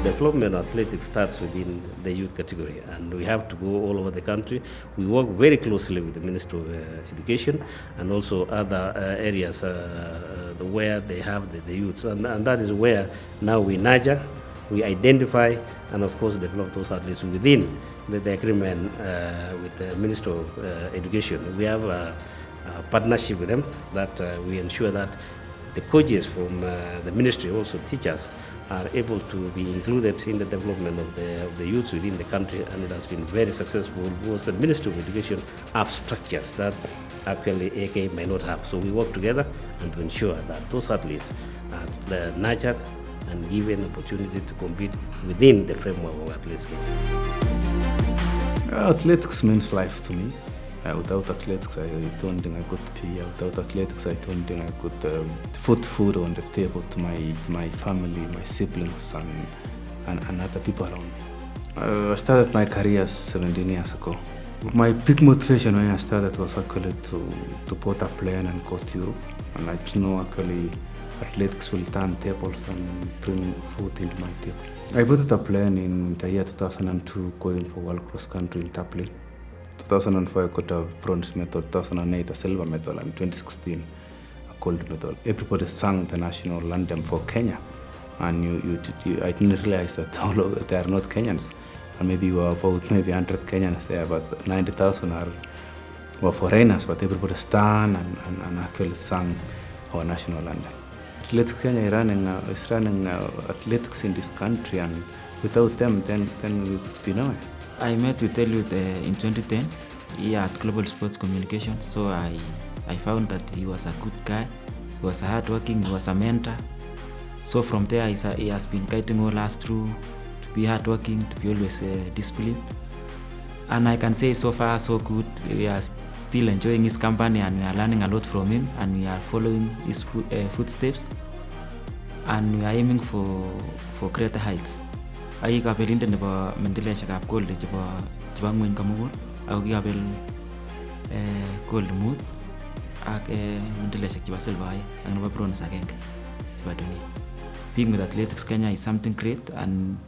Development of athletics starts within the youth category, and we have to go all over the country. We work very closely with the Ministry of Education and also other areas where they have the youths, and that is where now we nurture, we identify, and of course develop those athletes within the agreement with the Ministry of Education. We have a partnership with them that we ensure that the coaches from the ministry, also teachers, are able to be included in the development of the youths within the country, and it has been very successful because the Ministry of Education have structures that actually AK may not have. So we work together and to ensure that those athletes are nurtured and given opportunity to compete within the framework of athletics. Athletics means life to me. Without athletics, I don't think I could be. Without athletics, I don't think I could put food on the table to my family, my siblings, and other people around me. I started my career 17 years ago. My big motivation when I started was actually to put a plan and go to Europe. And I know actually athletics will turn tables and bring food into my table. I put a plan in the year 2002 going for World Cross Country in Dublin. 2004 I got a bronze medal, 2008 a silver medal, and 2016 a gold medal. Everybody sang the national anthem for Kenya, and I didn't realize that they are not Kenyans, and maybe we were about 100 Kenyans there, but 90,000 were foreigners, but everybody stand and actually sang our national anthem. Athletics Kenya is running athletics in this country, and without them, then we would be nowhere. I met with Eliud in 2010 here at Global Sports Communication. So I found that he was a good guy, he was hardworking, he was a mentor. So from there he has been guiding all us through to be hardworking, to be always disciplined. And I can say so far so good. We are still enjoying his company and we are learning a lot from him, and we are following his footsteps, and we are aiming for greater heights. Ai kabelindet nebo mendeleshekab gold chebo ngweny komugul, ako kikabel gold 5 ak mendeleshek chebo silver 2 ak nebo bronze 1 chebo dunia. Being with Athletics Kenya is something great, and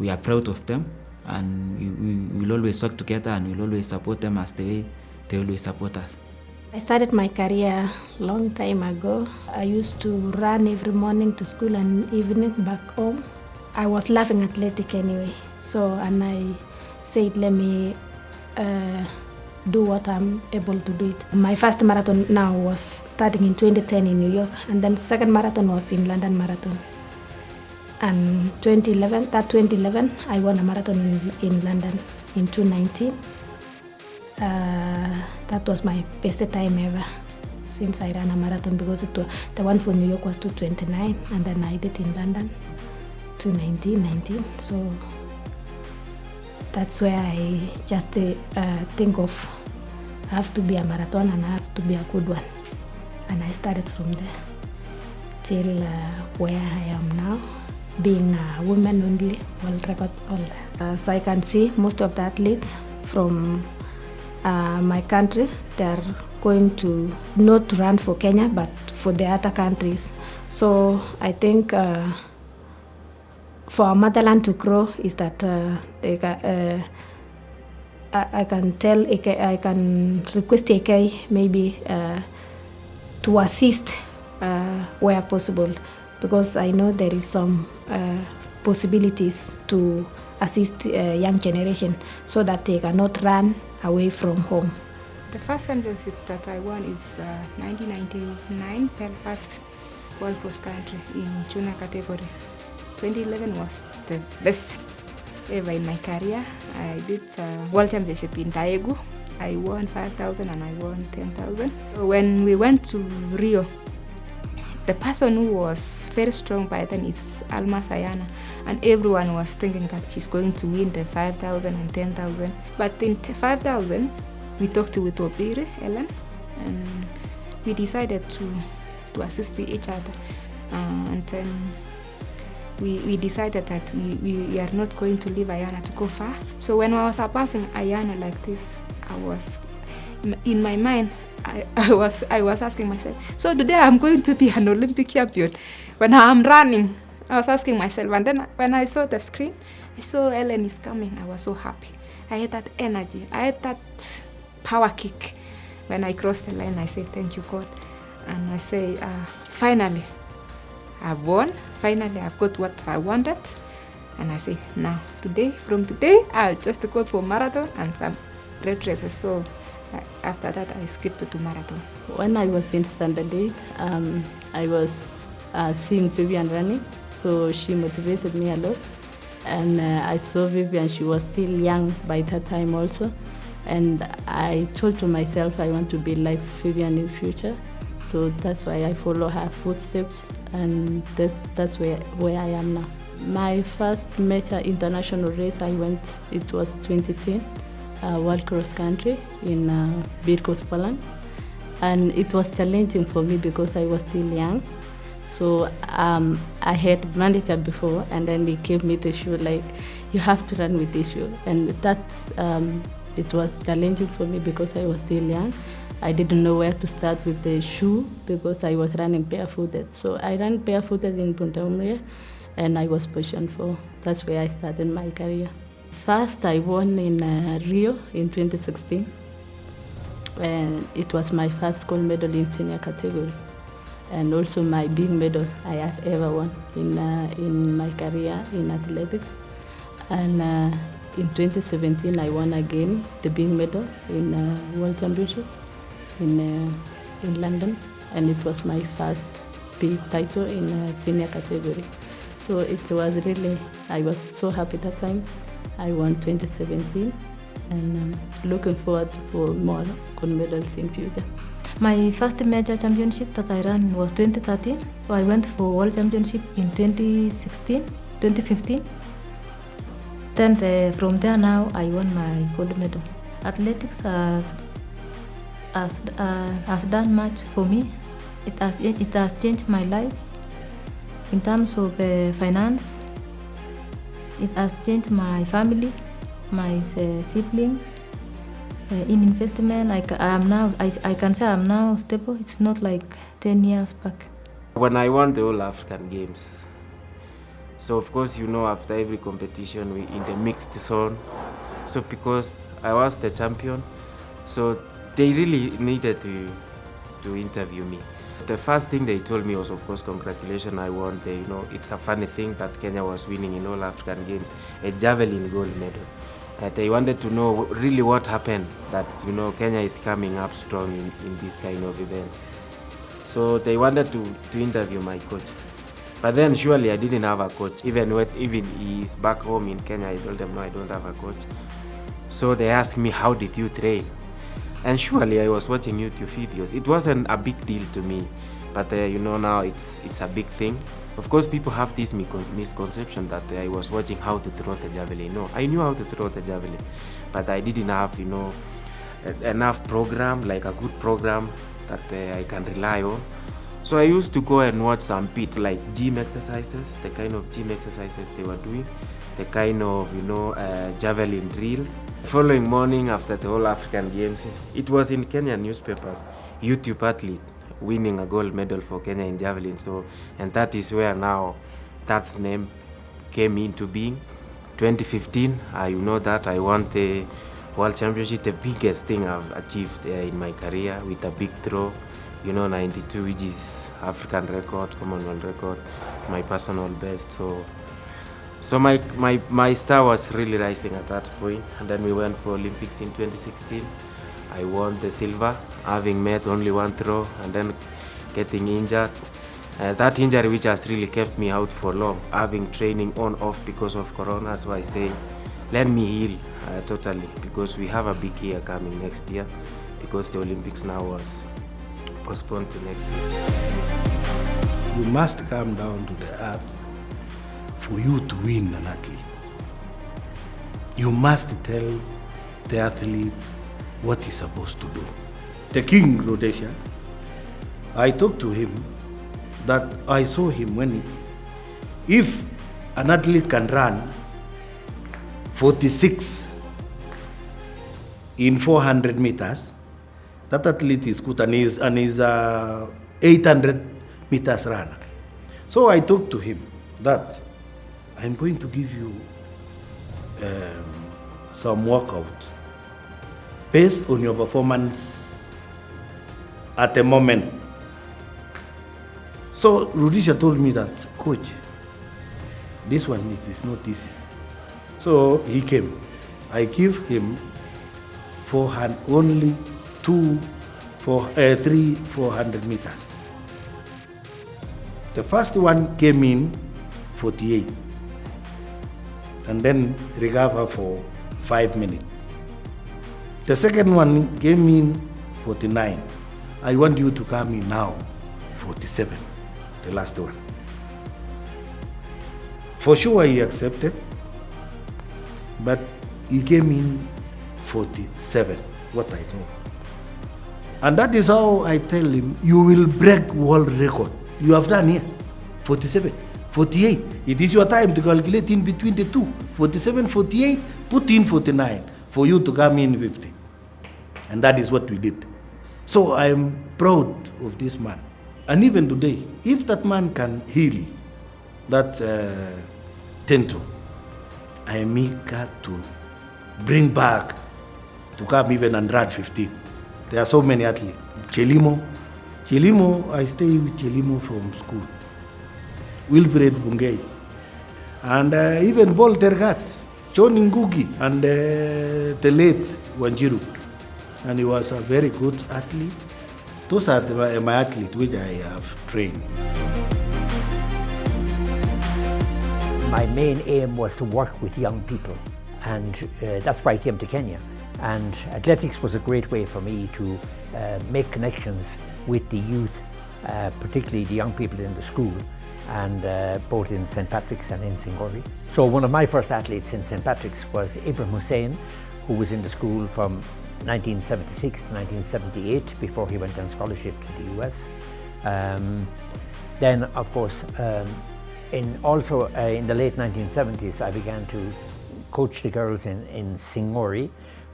we are proud of them, and we will always work together, and we will always support them as the way they always support us. I started my career long time ago. I used to run every morning to school and evening back home. I was loving athletic anyway, and I said, let me do what I'm able to do it. My first marathon now was starting in 2010 in New York, and then second marathon was in London Marathon. And 2011, I won a marathon in London in 2019. That was my best time ever since I ran a marathon, because the one for New York was 2:29, and then I did in London 2:19. So that's where I just think of, I have to be a marathon and I have to be a good one. And I started from there till where I am now, being a woman only world record holder. So I can see most of the athletes from my country, they're going to not run for Kenya but for the other countries. So I think for our motherland to grow is that I can request AK maybe to assist where possible, because I know there is some possibilities to assist young generation so that they cannot run away from home. The first championship that I won is 1999 Belfast World Cross Country in junior category. 2011 was the best ever in my career. I did World Championship in Daegu. I won 5,000 and I won 10,000. When we went to Rio, the person who was very strong by then is Alma Sayana, and everyone was thinking that she's going to win the 5,000 and 10,000. But in 5,000, we talked with Obiri, Ellen, and we decided to assist each other. And then we decided that we are not going to leave Ayana to go far. So when I was passing Ayana like this, I was, in my mind, I was asking myself, so today I'm going to be an Olympic champion. When I'm running, I was asking myself, and then when I saw the screen, I saw Ellen is coming. I was so happy. I had that energy. I had that power kick. When I crossed the line, I said, thank you, God. And I say, finally, I've won. Finally, I've got what I wanted. And I say, now, from today, I'll just go for marathon and some red races. So after that, I skipped to marathon. When I was in standard 8, I was seeing Vivian running, so she motivated me a lot. And I saw Vivian, she was still young by that time also. And I told to myself I want to be like Vivian in future. So that's why I follow her footsteps, and that's where I am now. My first major international race I went, it was 2010, World Cross Country in Bydgoszcz, Poland. And it was challenging for me because I was still young. So I had manager before, and then he gave me the shoe, like, you have to run with this shoe. And that, it was challenging for me because I was still young. I didn't know where to start with the shoe because I was running barefooted. So I ran barefooted in Bundaumria, and I was positioned 4. That's where I started my career. First, I won in Rio in 2016. And it was my first gold medal in senior category. And also my big medal I have ever won in my career in athletics. And in 2017, I won again the big medal in World Championship in London. And it was my first big title in senior category. So it was really, I was so happy that time. I won 2017, and looking forward for more gold medals in future. My first major championship that I ran was 2013. So I went for World Championship in 2015. Then from there now, I won my gold medal. Athletics has done much for me. It has changed my life in terms of finance. It has changed my family, my siblings. In investment, I can say I'm now stable. It's not like 10 years back. When I won the All African Games, so of course, you know, after every competition, we in the mixed zone. So because I was the champion, so they really needed to interview me. The first thing they told me was, of course, congratulations, I won. You know, it's a funny thing that Kenya was winning in All African Games, a javelin gold medal. They wanted to know really what happened, that, you know, Kenya is coming up strong in this kind of events. So they wanted to interview my coach. But then surely I didn't have a coach. Even he's back home in Kenya, I told them, no, I don't have a coach. So they asked me, how did you train? And surely I was watching YouTube videos. It wasn't a big deal to me, but you know, now it's a big thing. Of course, people have this misconception that I was watching how to throw the javelin. No, I knew how to throw the javelin, but I didn't have, you know, enough program, like a good program that I can rely on. So I used to go and watch some bits, like gym exercises, the kind of gym exercises they were doing, the kind of, you know, javelin drills. Following morning after the All African Games, it was in Kenyan newspapers, YouTube athlete winning a gold medal for Kenya in javelin. So, and that is where now that name came into being. 2015, you know that I won the World Championship, the biggest thing I've achieved in my career, with a big throw, you know, 92, which is African record, Commonwealth record, my personal best. So my star was really rising at that point. And then we went for Olympics in 2016. I won the silver, having made only one throw and then getting injured. That injury which has really kept me out for long, having training on off because of Corona. So I say, let me heal totally, because we have a big year coming next year, because the Olympics now was postponed to next year. You must come down to the earth for you to win an athlete. You must tell the athlete what he's supposed to do. The King Rhodesia, I talked to him that I saw him when if an athlete can run 46 in 400 meters, that athlete is good and is 800 meters runner. So I talked to him that I'm going to give you some workout based on your performance at the moment. So Rudisha told me that, coach, this one it is not easy. So he came. I give him only 3 400 meters. The first one came in 48 and then recover for 5 minutes. The second one came in 49. I want you to come in now 47, the last one. For sure he accepted, but he came in 47, what I told him. And that is how I tell him, you will break world record. You have done here, 47, 48. It is your time to calculate in between the two. 47, 48, put in 49 for you to come in 50. And that is what we did. So I am proud of this man. And even today, if that man can heal that Tento, I am eager to bring back to come even 115. There are so many athletes. Chelimo, I stay with Chelimo from school. Wilfred Bungei. And even Bol Tergat, John Ngugi, and the late Wanjiru. And he was a very good athlete. Those are my athletes which I have trained. My main aim was to work with young people, and that's why I came to Kenya. And athletics was a great way for me to make connections with the youth, particularly the young people in the school, and both in St. Patrick's and in Singori. So one of my first athletes in St. Patrick's was Ibrahim Hussein, who was in the school from 1976 to 1978 before he went on scholarship to the US. Then, of course, in the late 1970s, I began to coach the girls in Singori,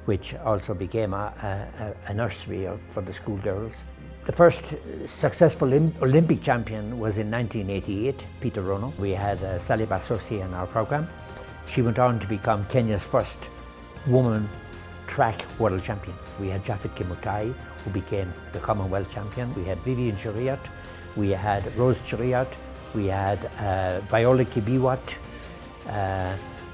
which also became a nursery for the schoolgirls. The first successful Olympic champion was in 1988, Peter Rono. We had Sally Basosi in our program. She went on to become Kenya's first woman track world champion. We had Jafet Kimutai, who became the Commonwealth champion. We had Vivian Cheriot, we had Rose Cheriot, we had Viola Kibiwat.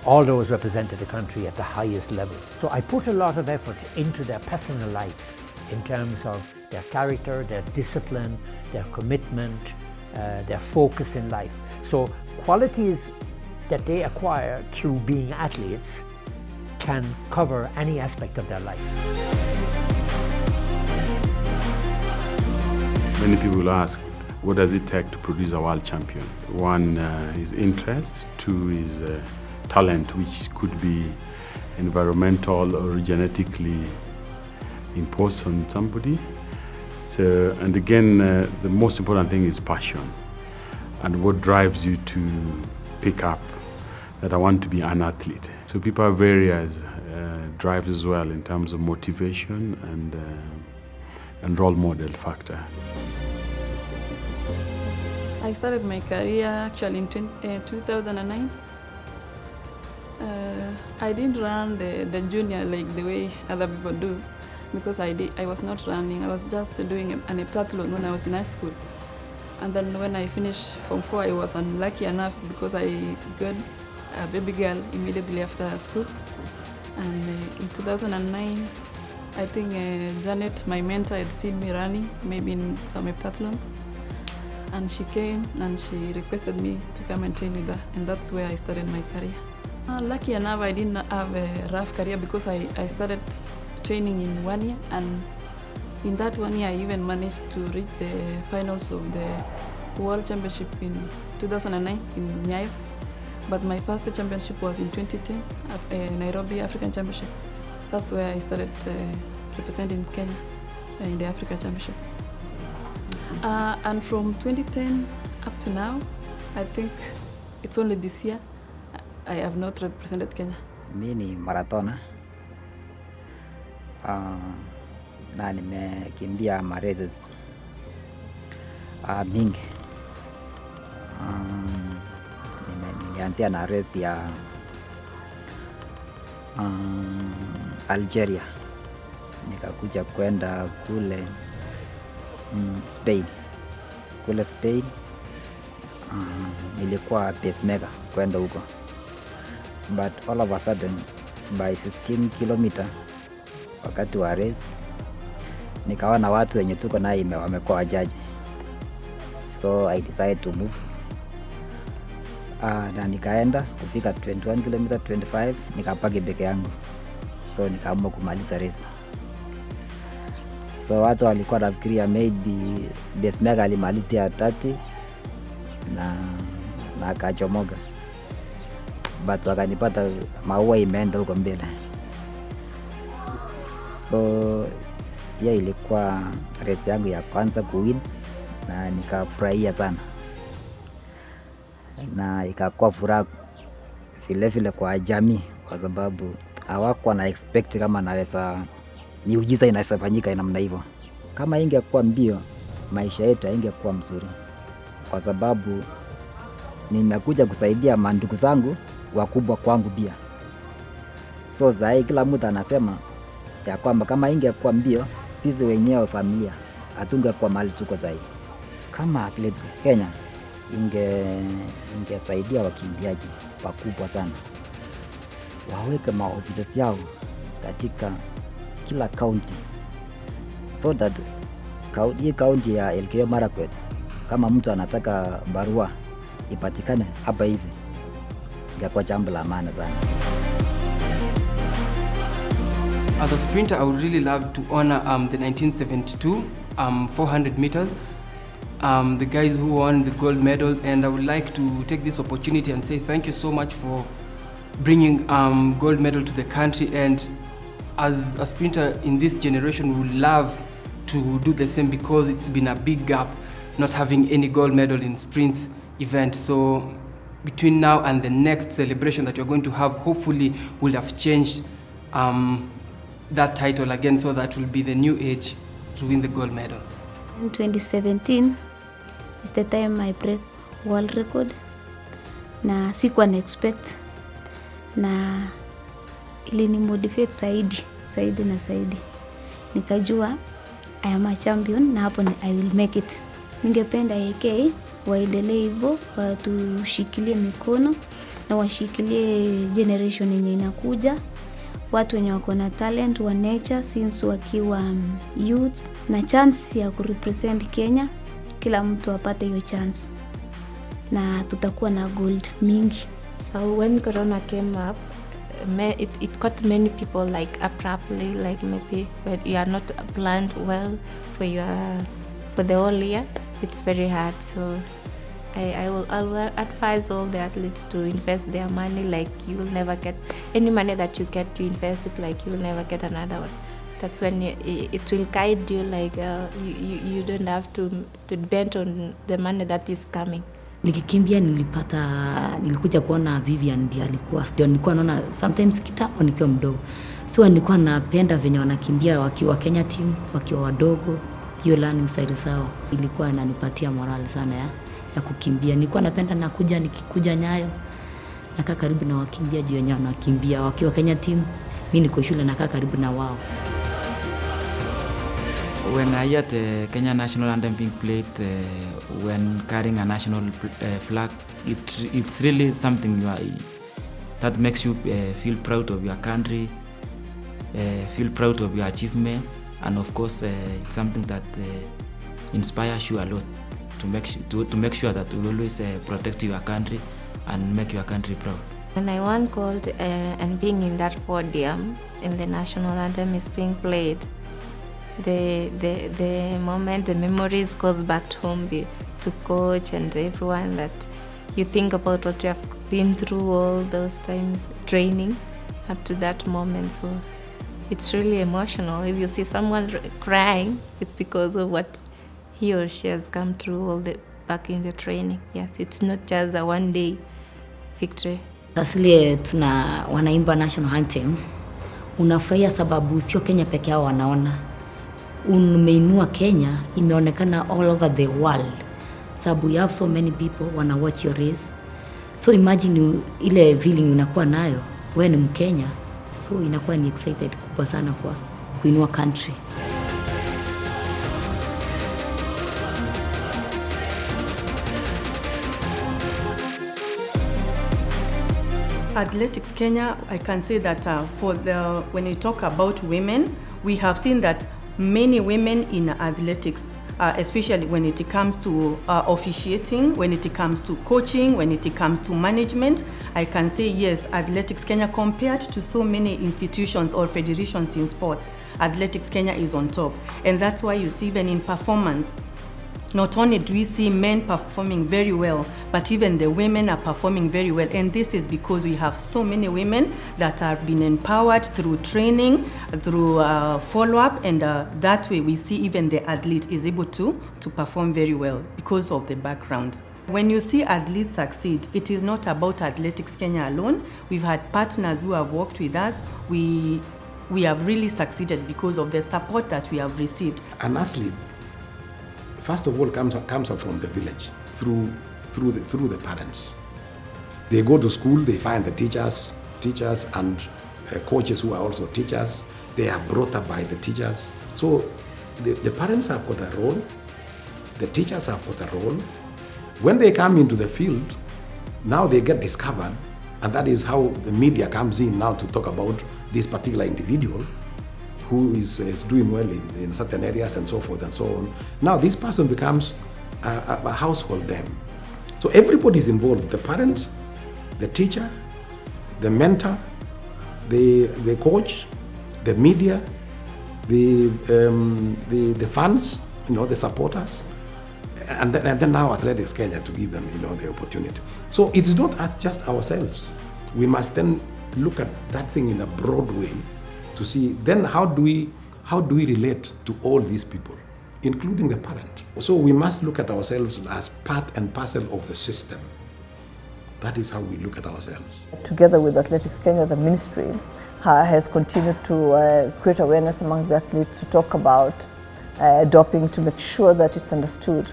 All those represented the country at the highest level. So I put a lot of effort into their personal lives in terms of their character, their discipline, their commitment, their focus in life. So qualities that they acquire through being athletes can cover any aspect of their life. Many people ask, what does it take to produce a world champion? One is interest, two is talent, which could be environmental or genetically imposed on somebody. So, and again, the most important thing is passion and what drives you to pick up that I want to be an athlete. So people have various drives as well in terms of motivation and role model factor. I started my career actually in 2009. I didn't run the junior like the way other people do, because I was not running. I was just doing an heptathlon when I was in high school. And then when I finished Form 4, I was unlucky enough because I got a baby girl immediately after school. And in 2009, I think Janet, my mentor, had seen me running, maybe in some heptathlons. And she came and she requested me to come and train with her. And that's where I started my career. Lucky enough, I didn't have a rough career because I started training in 1 year, and in that 1 year I even managed to reach the finals of the World Championship in 2009 in Nyayo. But my first championship was in 2010, Nairobi African Championship. That's where I started representing Kenya in the Africa Championship. And from 2010 up to now, I think it's only this year I have not represented Kenya. Mimi ni maratona na nimekimbia mingi. Nilianzia na race ya Algeria, nikakuja kwenda kule Spain. Kule Spain nilikuwa pacemaker kwenda huko, but all of a sudden by 15 kilometer wakati wa race nikaona watu wenye tuko naye wamekuwa wajaji, so I decided to move. Na nikaenda kufika 21 kilometer 25 nikapaki peke yangu, so nikaamua kumaliza race. So watu walikuwa nafikiria maybe pacemaker alimalizia 30 na akachomoka, but wakanipata maua imeenda huko mbele. So hiyo ilikuwa race yangu ya kwanza kuwin na nikafurahia sana, na ikakuwa furaha vile kwa jamii, kwa sababu hawakuwa na expect kama naweza miujiza inaweza fanyika namna hivyo. Kama ingekuwa mbio, maisha yetu haingekuwa mzuri, kwa sababu nimekuja kusaidia mandugu zangu wakubwa kwangu pia. So zaidi kila mtu anasema ya kwamba kama ingekuwa mbio, sisi wenyewe familia hatungekuwa mahali tuko zaidi. Kama Athletics Kenya ingesaidia wakimbiaji wakubwa sana, waweke maofisi yao katika kila county, so that hii county ya Elgeyo Marakwet kama mtu anataka barua ipatikane hapa hivi, ingekuwa jambo la maana sana. As a sprinter, I would really love to honor the 1972 400 meters, the guys who won the gold medal, and I would like to take this opportunity and say thank you so much for bringing gold medal to the country. And as a sprinter in this generation, we would love to do the same, because it's been a big gap not having any gold medal in sprints event. So between now and the next celebration that you're going to have, hopefully we'll have changed that title again, so that will be the new age to win the gold medal. In 2017 is the time I break world record, na sikuwa na expect, na ilini motivate zaidi, nikajua I am a champion na hapo I will make it. Ningependa AK waendelee hivyo, watushikilie mikono na washikilie generation yenye inakuja, watu wenye wako na talent wa nature since wakiwa youth, na chance ya kurepresent Kenya, kila mtu apate hiyo chance na tutakuwa na gold mingi. When Corona came up, it caught many people like abruptly, like maybe when you are not planned well for the whole year, it's very hard. So I will advise all the athletes to invest their money. Like, you will never get any money that you get to invest it, like you will never get another one. That's when it will guide you, like you don't have to depend on the money that is coming. Nikikimbia nilikuja kuona Vivian ndio nilikuwa naona sometimes kitambo nikiwa mdogo. So nilikuwa napenda venye wanakimbia wakiwa Kenya team, wakiwa wadogo. Hiyo learning side sawa ilikuwa inanipatia morale sana ya kukimbia. Nilikuwa napenda nikikuja Nyayo nakaa karibu na wakimbiaji wenyewe wanakimbia wakiwa Kenya team. Mimi niko shule nakaa karibu na wao. When I heard the Kenya national anthem being played when carrying a national flag, it's really something that makes you feel proud of your country, feel proud of your achievement, and of course it's something that inspires you a lot to make sure that you always protect your country and make your country proud. When I won gold and being in that podium and the national anthem is being played, the moment, the memories goes back home to coach and everyone, that you think about what you have been through all those times training up to that moment. So it's really emotional. If you see someone crying, it's because of what he or she has come through back in the training. Yes, it's not just a one day victory. Asili wanaimba national anthem, unafurahia sababu sio Kenya peke yao wanaona. Umeinua Kenya, imeonekana all over the world. Sababu you have so many people wanna watch your race. So imagine ile feeling unakuwa nayo, wewe ni Mkenya, so inakuwa ni excited kubwa sana kwa kuinua country. Athletics Kenya, I can say that when you talk about women, we have seen that many women in athletics, especially when it comes to officiating, when it comes to coaching, when it comes to management, I can say yes, Athletics Kenya, compared to so many institutions or federations in sports, Athletics Kenya is on top. And that's why you see even in performance, not only do we see men performing very well, but even the women are performing very well. And this is because we have so many women that have been empowered through training, through follow-up, and that way we see even the athlete is able to perform very well because of the background. When you see athletes succeed, it is not about Athletics Kenya alone. We've had partners who have worked with us. We have really succeeded because of the support that we have received. An athlete, first of all, comes up from the village through the parents. They go to school, they find the teachers and coaches who are also teachers. They are brought up by the teachers. So the parents have got a role, the teachers have got a role. When they come into the field, now they get discovered, and that is how the media comes in now to talk about this particular individual who is doing well in certain areas and so forth and so on. Now this person becomes a household name. So everybody is involved, the parent, the teacher, the mentor, the coach, the media, the fans, the supporters, and then now Athletics Kenya to give them the opportunity. So it's not just ourselves. We must then look at that thing in a broad way to see then how do we relate to all these people, including the parent. So we must look at ourselves as part and parcel of the system. That is how we look at ourselves. Together with Athletics Kenya, the ministry has continued to create awareness among the athletes to talk about doping, to make sure that it's understood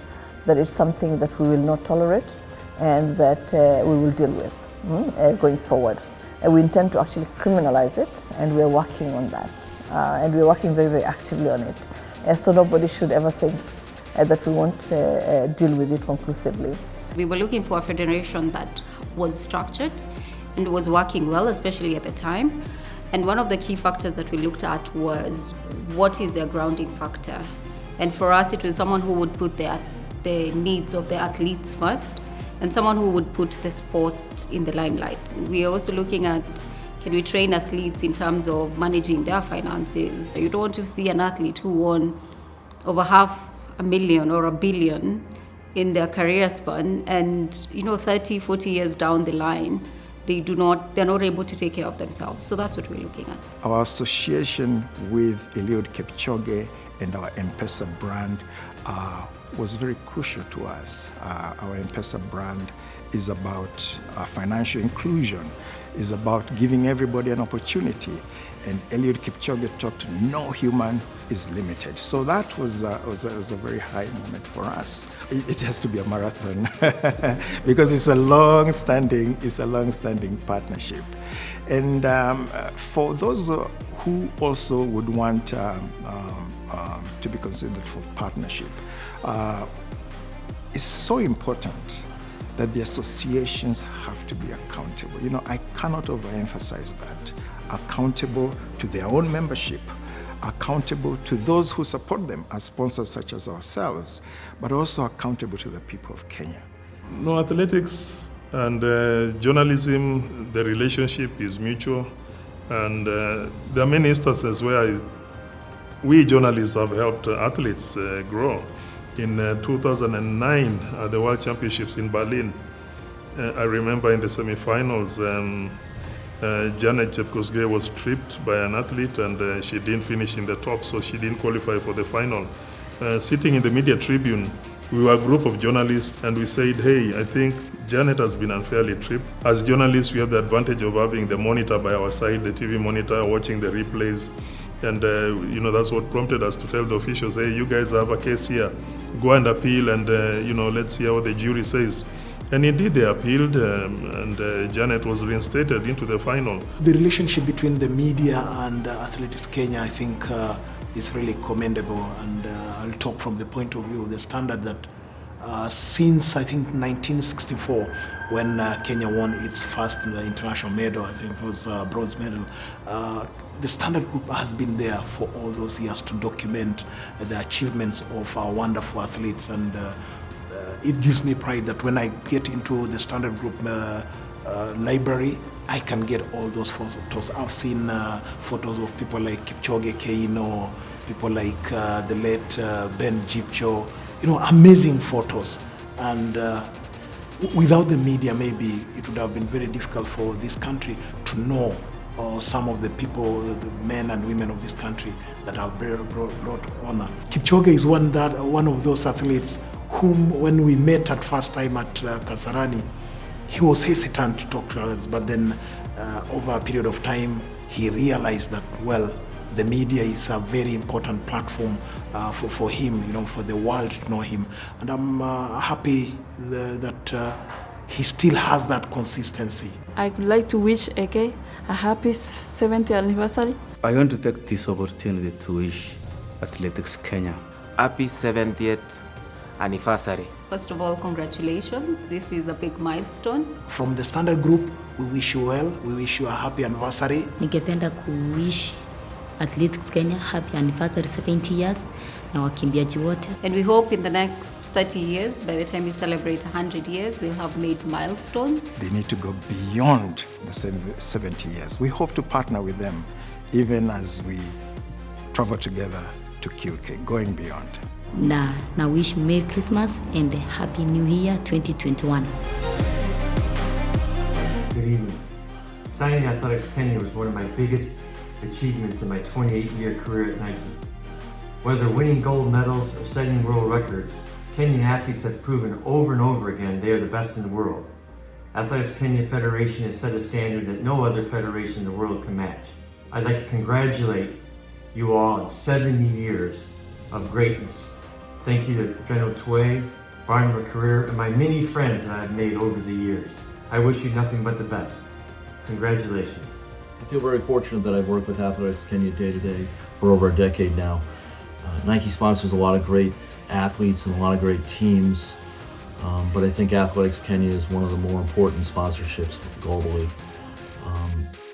that it's something that we will not tolerate and that we will deal with going forward. We intend to actually criminalize it, and we're working on that. And we're working very, very actively on it. So nobody should ever think that we won't deal with it conclusively. We were looking for a federation that was structured and was working well, especially at the time. And one of the key factors that we looked at was what is their grounding factor. And for us, it was someone who would put the needs of the athletes first, and someone who would put the sport in the limelight. We are also looking at, can we train athletes in terms of managing their finances? You don't want to see an athlete who won over $500,000 or $1 billion in their career span, and 30, 40 years down the line, they're not able to take care of themselves. So that's what we're looking at. Our association with Eliud Kipchoge and our M-Pesa brand was very crucial to us. Our M-Pesa brand is about financial inclusion, is about giving everybody an opportunity. And Eliud Kipchoge talked, no human is limited. So that was a very high moment for us. It has to be a marathon because it's a long-standing partnership. And for those who also would want to be considered for partnership, it's so important that the associations have to be accountable. I cannot overemphasize that. Accountable to their own membership, accountable to those who support them as sponsors such as ourselves, but also accountable to the people of Kenya. No, athletics and journalism, the relationship is mutual, and there are many instances where we journalists have helped athletes grow. In 2009 at the World Championships in Berlin, I remember in the semi-finals, Janet Jepkosgei was tripped by an athlete, and she didn't finish in the top, so she didn't qualify for the final. Sitting in the media tribune, we were a group of journalists, and we said, hey, I think Janet has been unfairly tripped. As journalists, we have the advantage of having the monitor by our side, the TV monitor, watching the replays. And that's what prompted us to tell the officials, hey, you guys have a case here. Go and appeal, and let's see how the jury says. And indeed they appealed and Janet was reinstated into the final. The relationship between the media and Athletics Kenya, I think, is really commendable, and I'll talk from the point of view of the standard that since I think 1964, when Kenya won its first international medal, I think it was a bronze medal, the Standard Group has been there for all those years to document the achievements of our wonderful athletes, and it gives me pride that when I get into the Standard Group library, I can get all those photos. I've seen photos of people like Kipchoge Keino, people like the late Ben Jipcho, amazing photos. And without the media, maybe it would have been very difficult for this country to know some of the people, the men and women of this country that have brought honor. Kipchoge is one of those athletes whom, when we met at first time at Kasarani, he was hesitant to talk to us, but then over a period of time, he realized that, well, the media is a very important platform for him, for the world to know him. And I'm happy that he still has that consistency. I would like to wish AK a happy 70th anniversary. I want to take this opportunity to wish Athletics Kenya happy 70th anniversary. First of all, congratulations. This is a big milestone. From the Standard Group, we wish you well. We wish you a happy anniversary. Ningependa kuwish Athletics Kenya happy anniversary 70 years na wakimbiaji wote. And we hope in the next 30 years, by the time we celebrate 100 years, we'll have made milestones. They need to go beyond the 70 years. We hope to partner with them even as we travel together to QK, going beyond. Na wish Merry Christmas and Happy New Year 2021. Good evening. Signing Athletics Kenya was one of my biggest achievements in my 28-year career at Nike. Whether winning gold medals or setting world records, Kenyan athletes have proven over and over again they are the best in the world. Athletics Kenya Federation has set a standard that no other federation in the world can match. I'd like to congratulate you all on 70 years of greatness. Thank you to General Tway, Barnum McCareer, and my many friends that I've made over the years. I wish you nothing but the best. Congratulations. I feel very fortunate that I've worked with Athletics Kenya day to day for over a decade now. Nike sponsors a lot of great athletes and a lot of great teams, but I think Athletics Kenya is one of the more important sponsorships globally.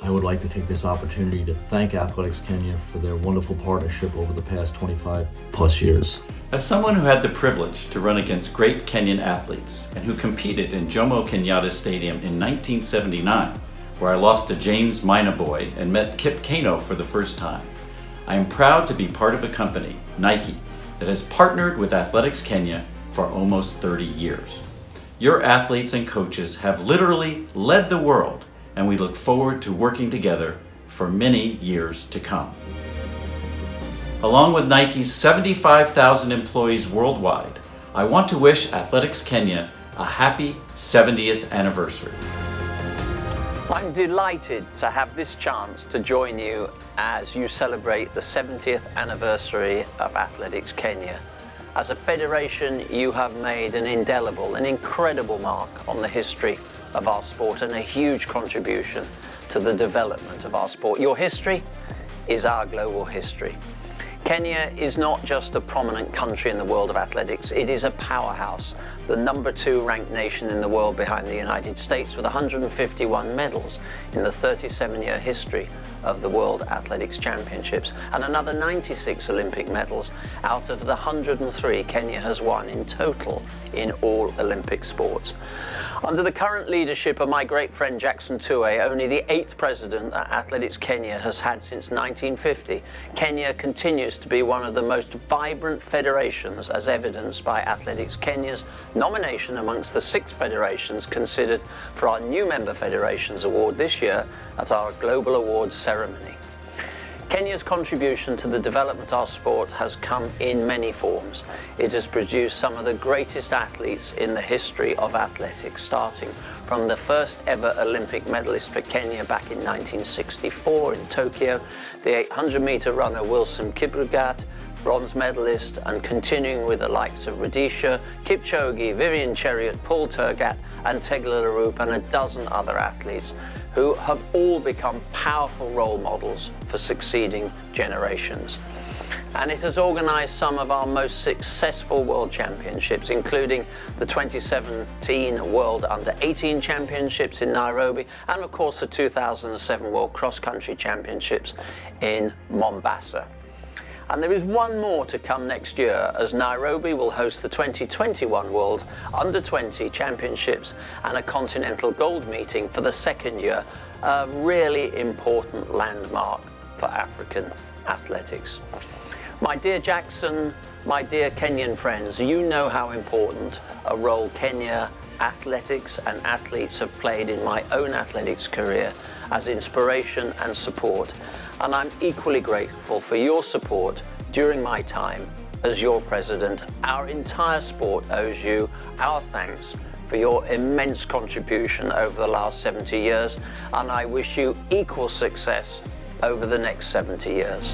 I would like to take this opportunity to thank Athletics Kenya for their wonderful partnership over the past 25 plus years. As someone who had the privilege to run against great Kenyan athletes and who competed in Jomo Kenyatta Stadium in 1979, where I lost to James Minaboy and met Kip Keino for the first time, I am proud to be part of a company, Nike, that has partnered with Athletics Kenya for almost 30 years. Your athletes and coaches have literally led the world, and we look forward to working together for many years to come. Along with Nike's 75,000 employees worldwide, I want to wish Athletics Kenya a happy 70th anniversary. I'm delighted to have this chance to join you as you celebrate the 70th anniversary of Athletics Kenya. As a federation, you have made an indelible, an incredible mark on the history of our sport and a huge contribution to the development of our sport. Your history is our global history. Kenya is not just a prominent country in the world of athletics, it is a powerhouse, the #2 ranked nation in the world behind the United States with 151 medals in the 37-year history of the World Athletics Championships and another 96 Olympic medals out of the 103 Kenya has won in total in all Olympic sports. Under the current leadership of my great friend Jackson Tuwei, only the 8th president that Athletics Kenya has had since 1950, Kenya continues to be one of the most vibrant federations as evidenced by Athletics Kenya's nomination amongst the 6 federations considered for our new Member Federations Award this year at our Global Awards ceremony. Kenya's contribution to the development of our sport has come in many forms. It has produced some of the greatest athletes in the history of athletics, starting from the first ever Olympic medalist for Kenya back in 1964 in Tokyo, the 800-meter runner Wilson Kiprugat, bronze medalist, and continuing with the likes of Radisha, Kipchoge, Vivian Cheriot, Paul Tergat, and Tegla LaRoupe, and a dozen other athletes who have all become powerful role models for succeeding generations. And it has organised some of our most successful World Championships, including the 2017 World Under-18 Championships in Nairobi, and of course the 2007 World Cross Country Championships in Mombasa. And there is one more to come next year, as Nairobi will host the 2021 World Under-20 Championships and a Continental Gold Meeting for the second year, a really important landmark for African athletics. My dear Jackson, my dear Kenyan friends, you know how important a role Kenya athletics and athletes have played in my own athletics career as inspiration and support. And I'm equally grateful for your support during my time as your president. Our entire sport owes you our thanks for your immense contribution over the last 70 years, and I wish you equal success over the next 70 years.